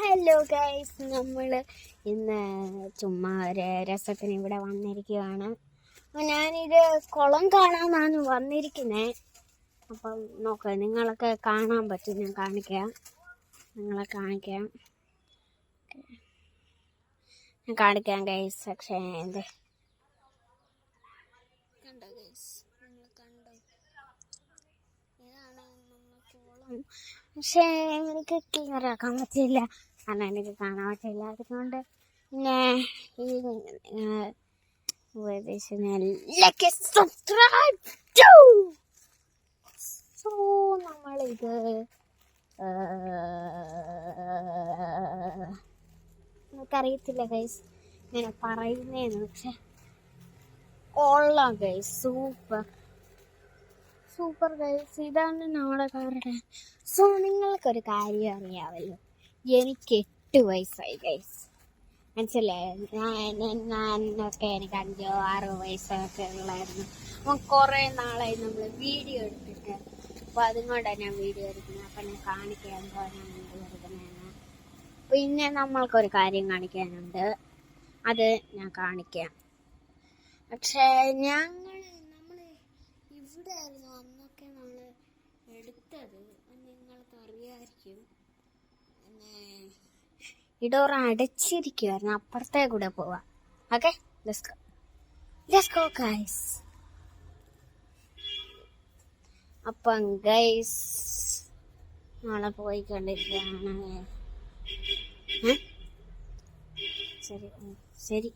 Hello guys, നമ്മൾ ഇന്ന് ചുമ്മാ ഒരു രസത്തിന് ഇവിടെ വന്നിരിക്കുകയാണ്. ഞാനിത് കുളം കാണാനാണ് വന്നിരിക്കുന്നത്. അപ്പം നോക്കാം, നിങ്ങളൊക്കെ കാണാൻ പറ്റും. ഞാൻ നിങ്ങളെ കാണിക്കാം ഗൈസ്. പക്ഷേ എന്ത് കണ്ടോ ഗൈസ്, നിങ്ങൾ കണ്ടോ? ഇതാണ് നമ്മുടെ കുളം. പക്ഷേ എനിക്ക് ക്ലിയർ ആക്കാൻ പറ്റില്ല, കാരണം എനിക്ക് കാണാൻ പറ്റില്ല. അതുകൊണ്ട് പിന്നെ സോ നമ്മളിത് എനിക്കറിയത്തില്ല ഗൈസ് ഇങ്ങനെ പറയുന്നതെന്ന്. പക്ഷെ കൊള്ളാം ഗൈസ്, സൂപ്പർ ഗൈസ്. ഇതാണ് നമ്മുടെ കാരുടെ. സോ നിങ്ങൾക്കൊരു കാര്യം അറിയാമല്ലോ, എനിക്ക് 8 വയസ്സായി ഗൈസ്. മനസ്സിലായോ? ഞാനൊക്കെ എനിക്ക് 5-6 വയസ്സൊക്കെ ഉള്ളായിരുന്നു. അപ്പം കുറേ നാളായി നമ്മൾ വീഡിയോ എടുത്തിട്ട്. അപ്പോൾ അതുകൊണ്ടാണ് ഞാൻ വീഡിയോ എടുക്കുന്നത്. അപ്പം ഞാൻ കാണിക്കാൻ പോകാൻ വീഡിയോ എടുക്കുന്നതാണ്. പിന്നെ നമ്മൾക്കൊരു കാര്യം കാണിക്കാനുണ്ട്, അത് ഞാൻ കാണിക്കാം. പക്ഷേ നമ്മൾ ഇവിടെ ആയിരുന്നു അന്നൊക്കെ നമ്മൾ എടുത്തത്, നിങ്ങൾക്ക് അറിയാമായിരിക്കും. ഈ ഡോർ അടച്ചിരിക്കുമായിരുന്നു, അപ്പുറത്തേ കൂടെ പോവാം. Okay, let's go guys. അപ്പം ഗൈസ് നാളെ പോയിക്കൊണ്ടിരിക്കുകയാണ്. ശരി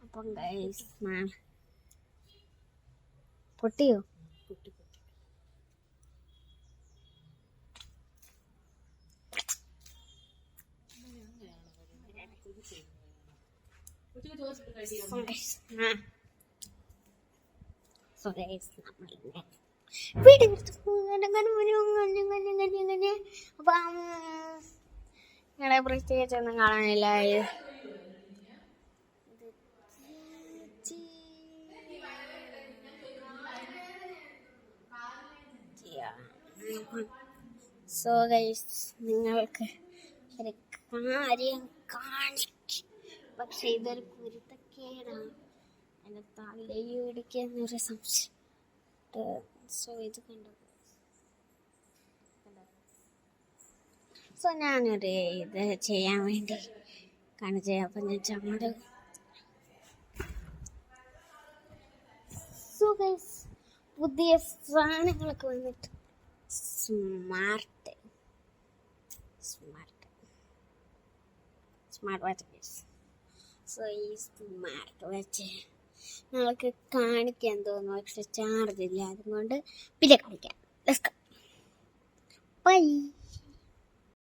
അപ്പം ഗൈസ് പൊട്ടിയോ? അപ്പം നിങ്ങളെ പ്രത്യേകിച്ചൊന്നും കാണാനില്ല. സോ ഗൈസ്, നിങ്ങൾക്ക് ഒരു കാര്യം കാണിക്കും. പക്ഷെ ഇതൊരു കുരുത്തക്കേടാണ്, എൻ്റെ തലയിടിക്കുന്നൊരു സംശയം. സോ ഇത് കണ്ടോ? സോ ഞാനൊരു ഇത് ചെയ്യാൻ വേണ്ടി കാണിച്ചേ. അപ്പം ഞാൻ ചമ്മടും. സോ ഗൈസ്, പുതിയ സാധനങ്ങളൊക്കെ വന്നിട്ട് സ്മാർട്ട് വാച്ച് ഗൈസ്. സോ ഈ സ്മാർട്ട് വാച്ച് നിങ്ങൾക്ക് കാണിക്കാൻ തോന്നുന്നു, പക്ഷെ ചാർജ് ഇല്ല. അതുകൊണ്ട് പിന്നെ കാണിക്കാം. Let's go. ബൈ.